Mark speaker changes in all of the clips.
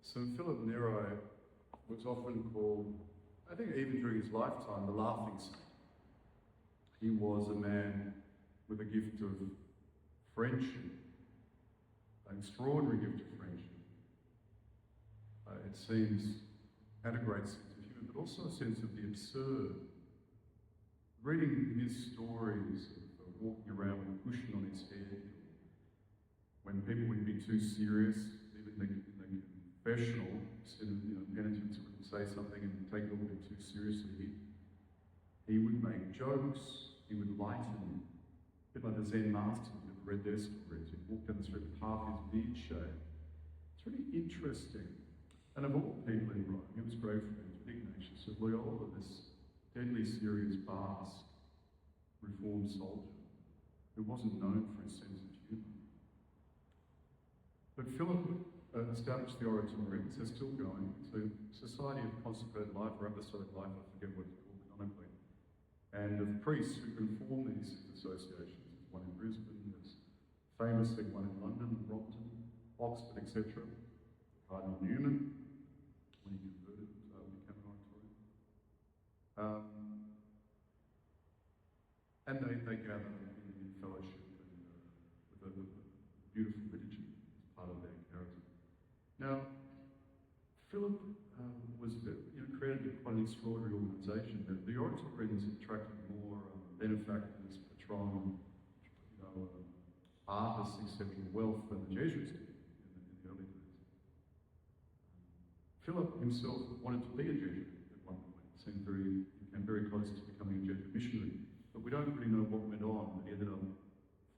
Speaker 1: So Phillip Neri was often called, I think even during his lifetime, the laughing saint. He was a man with a gift of friendship, an extraordinary gift of friendship. It seems had a great sense of humour, but also a sense of the absurd. Reading his stories of walking around with a cushion on his head, when people would be too serious, even in the confessional, instead of penitents would say something and take it all a bit too seriously, he would make jokes, he would lighten, a bit like the Zen masters who have read their stories. He'd walk down the street with half his beard shaved. It's really interesting. And of all people in Rome, he was great friends with Ignatius of Loyola, this deadly serious Basque reformed soldier who wasn't known for his sense of humour. But Phillip established the Oratorians. They're still going. It's a society of consecrated life or apostolic life, I forget what it's called canonically, and of priests who can form these associations. There's one in Brisbane, there's famously one in London, Brompton, Oxford, etc. Cardinal Newman, when he converted, became an Oratorian. And they gather in fellowship and with a beautiful liturgy as part of their character. Now, Phillip created quite an extraordinary organisation. The Oratorians attracted more benefactors, patrons, artists, etc., wealth than the Jesuits did in the early days. Phillip himself wanted to be a Jesuit at one point. He came very close to becoming a Jesuit missionary. But we don't really know what went on. He ended up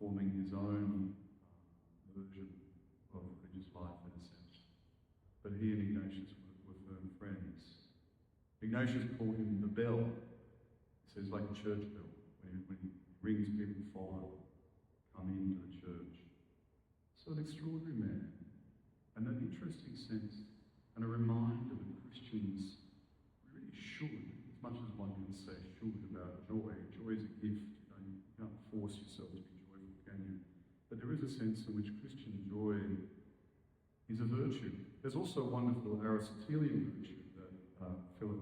Speaker 1: forming his own version of religious life, in a sense. But he and Ignatius were firm friends. Ignatius called him the bell. He says, like a church bell. When he rings, people follow, come into the church. So an extraordinary man. And an interesting sense, and a reminder that Christians really should, as much as one can say should about joy. Joy is a gift. You can't force yourself to be joyful, can you? But there is a sense in which Christian joy is a virtue. There's also a wonderful Aristotelian virtue that Phillip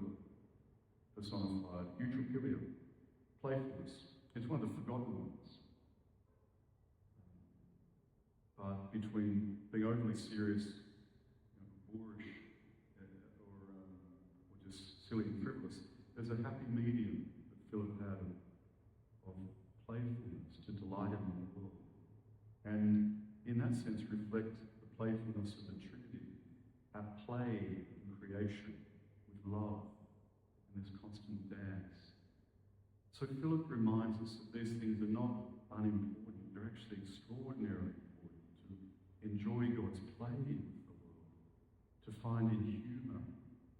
Speaker 1: personified, eutrophilia, playfulness. It's one of the forgotten ones. But between being overly serious, boorish, or just silly and frivolous, there's a happy medium that Phillip had of playfulness to delight in the world. And in that sense reflect the playfulness of the Trinity at play in creation with love and this constant dance. So Phillip reminds us that these things are not unimportant, they're actually extraordinarily important to enjoy God's play with the world, to find in humour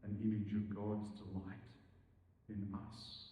Speaker 1: an image of God's delight in us.